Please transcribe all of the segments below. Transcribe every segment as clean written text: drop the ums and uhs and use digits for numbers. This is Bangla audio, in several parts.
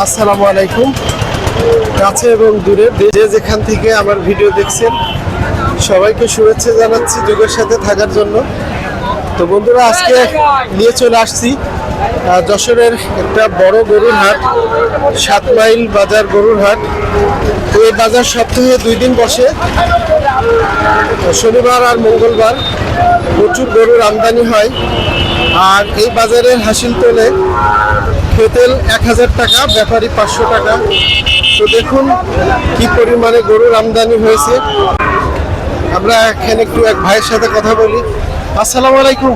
আসসালামু আলাইকুম। কাছে এবং দূরে যে যেখান থেকে আমার ভিডিও দেখছেন সবাইকে শুভেচ্ছা জানাচ্ছি যুগের সাথে থাকার জন্য। তো বন্ধুরা, আজকে নিয়ে চলে আসছি যশোরের একটা বড় গরুর হাট, 7 মাইল বাজার গরুর হাট। তো এই বাজার সপ্তাহে 2 দিন বসে, শনিবার আর মঙ্গলবার। প্রচুর গরুর আমদানি হয়। আর এই বাজারের হাসিল তোলে খেতেল 1000 টাকা, ব্যাপারী 500 টাকা। তো দেখুন কি পরিমাণে গরুর আমদানি হয়েছে। আমরা এখানে একটু এক ভাইয়ের সাথে কথা বলি। আসসালামু আলাইকুম,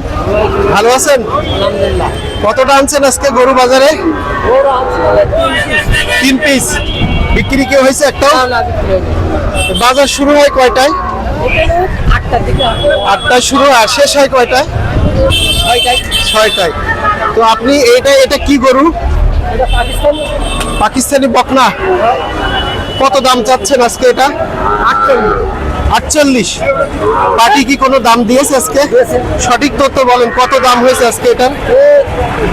ভালো আছেন? কতটা আনছেন আজকে গরু বাজারে? 3 পিস বিক্রি কি হয়েছে? একটাও? বাজার শুরু হয় কয়টায়? 8টায় শুরু, আর শেষ হয় কয়টায়? 6টায়। তো আপনি এটা কি গরু? পাকিস্তানি বকনা। কত দাম চাচ্ছেন আজকে এটা? 48। পার্টি কি কোনো দাম দিয়েছে আজকে? সঠিক তথ্য বলেন, কত দাম হয়েছে আজকে এটার?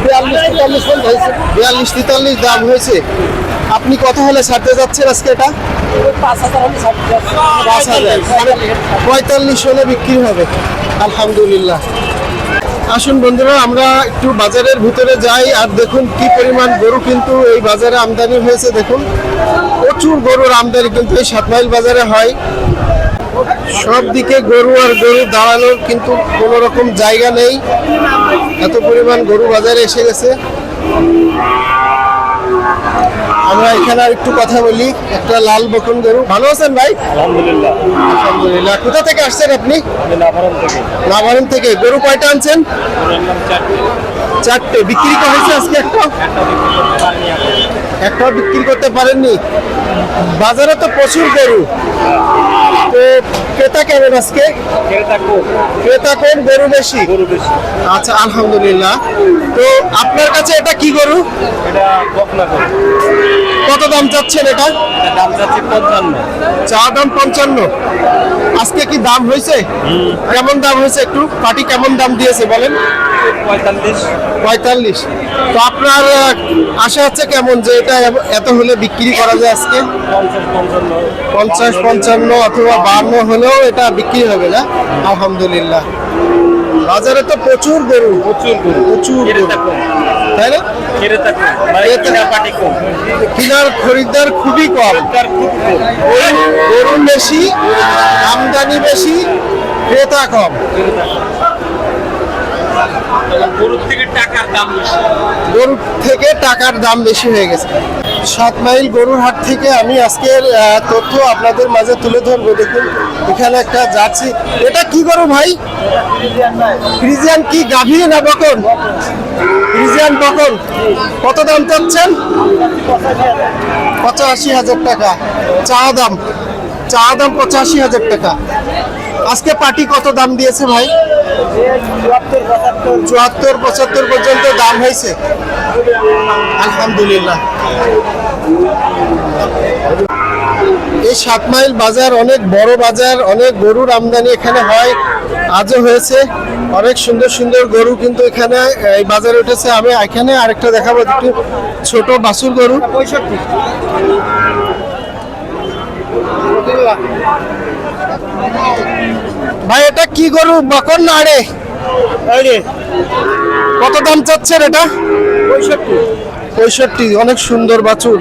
42-43 দাম হয়েছে। আপনি কত হলে ছাড়তে যাচ্ছেন আজকে এটা? 5000। 45 হলে বিক্রি হবে। আলহামদুলিল্লাহ। আসুন বন্ধুরা, আমরা একটু বাজারের ভিতরে যাই আর দেখুন কি পরিমাণ গরু কিন্তু এই বাজারে আমদানি হয়েছে। দেখুন প্রচুর গরুর আমদানি কিন্তু এই 7 মাইল বাজারে হয়। সব দিকে গরু আর গরু, দাঁড়ানোর কিন্তু কোনো রকম জায়গা নেই, এত পরিমাণ গরু বাজারে এসে গেছে। আমরা এখানে আর একটু কথা বলি। একটা লাল বকন গরু। ভালো আছেন ভাই? আলহামদুলিল্লাহ। আলহামদুলিল্লাহ। কোথা থেকে আসছেন আপনি? নাভারণ থেকে। গরু কয়টা আনছেন? 4টে। বিক্রি করা হয়েছে আজকে? একটাও বিক্রি করতে পারেননি। বাজারে তো প্রচুর গরু, তো ক্রেতা কেমন আজকে? ক্রেতা কম, গরু বেশি। আচ্ছা, আলহামদুলিল্লাহ। তো আপনার কাছে এটা কি গরু? কত দাম চাচ্ছেন এটা? দাম চাচ্ছি 55। চা দাম 55। আজকে কি দাম হয়েছে? কেমন দাম হয়েছে? একটু পার্টি কেমন দাম দিয়েছে বলেন? 45। তো আপনার আশা হচ্ছে কেমন যে এটা এত হলে বিক্রি করা যায় আজকে? 50-55 অথবা 52 হলেও এটা বিক্রি হবে না? আলহামদুলিল্লাহ। বাজারে তো প্রচুর গরু, প্রচুর গরু, তাই না? কিনার খরিদ্দার খুবই কম। গরু বেশি, আমদানি বেশি, ক্রেতা কম। গরুর থেকে টাকার দাম বেশি হয়ে গেছে। 7 মাইল গরুর হাট থেকে আমি আজকের তথ্য আপনাদের মাঝে তুলে ধরবো। দেখুন এখানে একটা জার্সি। এটা কি গরু ভাই? ফ্রিজিয়ান। কি গাভী না বকন? ফ্রিজিয়ান বকন। কত দাম চাচ্ছেন? 85,000 টাকা চা দাম। 85,000 টাকা। আজকে পার্টি কত দাম দিয়েছে ভাই? 74-75 পর্যন্ত দাম হয়েছে। আলহামদুলিল্লাহ। এই 7 মাইল বাজার অনেক বড় বাজার, অনেক গরুর আমদানি এখানে হয়, আজও হয়েছে। অনেক সুন্দর সুন্দর গরু কিন্তু এখানে এই বাজারে উঠেছে। আমি এখানে আরেকটা দেখাবো, একটু ছোট বাছুর গরু। ভাই এটা কি গরু? বকন না আড়ে? কত দাম চাচ্ছেন এটা? 65। অনেক সুন্দর বাছুর,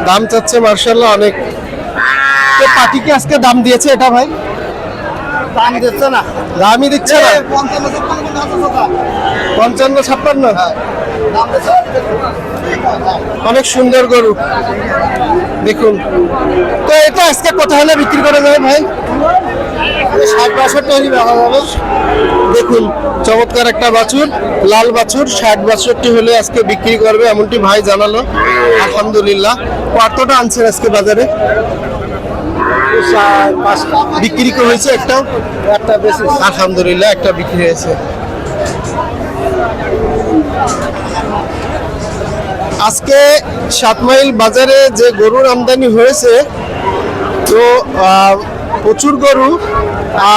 দাম চাচ্ছে মার্শাল্লাহ অনেক। তো পার্টি কি আজকে দাম দিয়েছে এটা ভাই? দাম দিচ্ছে না। দামই দিচ্ছে না। 55-56। অনেক সুন্দর গরু দেখুন। তো এটা আজকে কত হলে বিক্রি করা যাবে ভাই? 60-62 দেখা যাবে। দেখুন চমৎকার একটা বাছুর, লাল বাছুর। 60-62 হলে আজকে বিক্রি করবে এমনটি ভাই জানালো। আলহামদুলিল্লাহ। কতটা আনছেন আজকে বাজারে? বিক্রি হয়েছে? একটা বেশি। আলহামদুলিল্লাহ, একটা বিক্রি হয়েছে। আজকে 7 মাইল বাজারে যে গরুর আমদানি হয়েছে, তো প্রচুর গরু।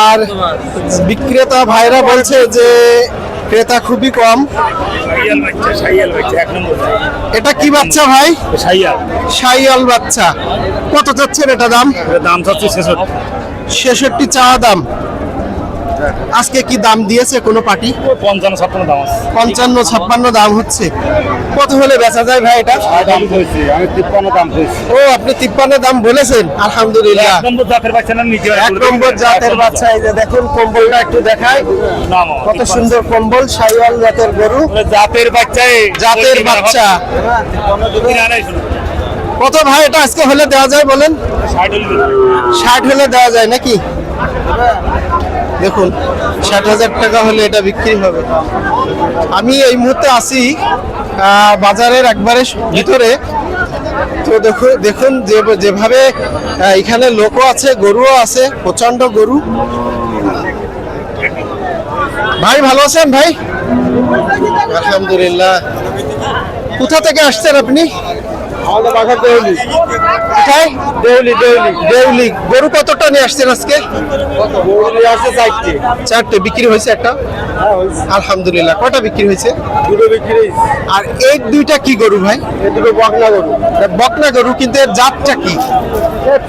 আর বিক্রেতা ভাইরা বলছে যে ক্রেতা খুবই কম। সাইয়াল বাচ্চা 1 নম্বর। এটা কি বাচ্চা ভাই? সাইয়াল। শাইয়াল বাচ্চা। কত চাচ্ছেন এটা দাম? দাম চাচ্ছি 66। 66 চাওয়া দাম। আজকে কি দাম দিয়েছে কোনো পার্টি? 55-56 দাম আছে। 55-56 দাম হচ্ছে। কত হলে বেচা যায় ভাই এটা? দাম কইছি আমি 53 দাম কইছি। ও আপনি 53 দাম বলেছেন, আলহামদুলিল্লাহ। 1 নম্বর জাতের বাচ্চা না নিজে 1 নম্বর জাতের বাচ্চা। এই যে দেখুন কম্বলটা একটু দেখায়, নাম কত সুন্দর কম্বল। শাইওয়াল জাতের গরু, জাতের বাচ্চা। জাতের বাচ্চা। কত ভাই এটা আজকে হলে দেওয়া যায় বলেন? 60 হলে দেওয়া যায় নাকি? দেখুন 60,000 টাকা হলে এটা বিক্রি হবে। আমি এই মুহূর্তে আছি বাজারের একবারে ভিতরে। তো দেখুন যেভাবে এখানে লোকও আছে, গরুও আছে, প্রচন্ড গরু। ভাই ভালো আছেন ভাই? আলহামদুলিল্লাহ। কোথা থেকে আসছেন আপনি? আমাদের বাসা দেউলি। কোথায়? দেউলি। দেউলি। গরু কতটা নিয়ে আসছেন আজকে? দেউলি আছে 4টি। 4টে বিক্রি হয়েছে একটা? আলহামদুলিল্লাহ। কটা বিক্রি হয়েছে? দুটো বিক্রি। আর এই দুইটা কি গরু ভাই? এই দুটো বকনা গরু। বকনা গরু, কিন্তু এর জাতটা কি?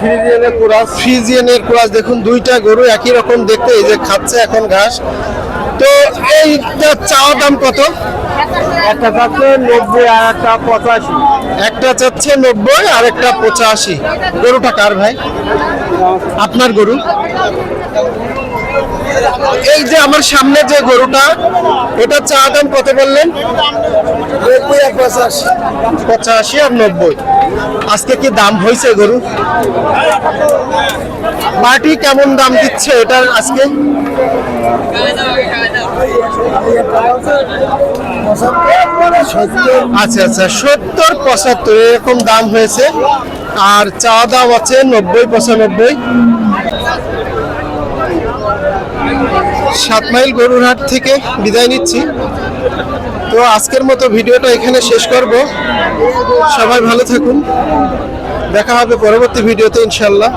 ফ্রিজিয়ানের কুরাস। ফ্রিজিয়ানের ক্রস। দেখুন দুইটা গরু একই রকম দেখতে, এই যে খাচ্ছে এখন ঘাস। তো এইটা চাওয়া দাম কত? একটা চাচ্ছে 90 আর একটা 85। একটা চাচ্ছে 90 আর একটা 85। গরুটা কার ভাই? আপনার গরু? এই যে আমার সামনে যে গরুটা, এটা চাওয়া দাম কত বললেন? 90 আর 85। 85 আর 90। আজকে কি দাম হয়েছে গরু? পার্টি কেমন দাম দিচ্ছে এটার আজকে? আচ্ছা আচ্ছা, 70-75 এরকম দাম হয়েছে। আর চাওয়া দাম আছে 90-95। 7 মাইল গরুর হাট থেকে বিদায় নিচ্ছি। তো আজকের মতো ভিডিওটা এখানে শেষ করব। সবাই ভালো থাকুন, দেখা হবে পরবর্তী ভিডিওতে ইনশাল্লাহ।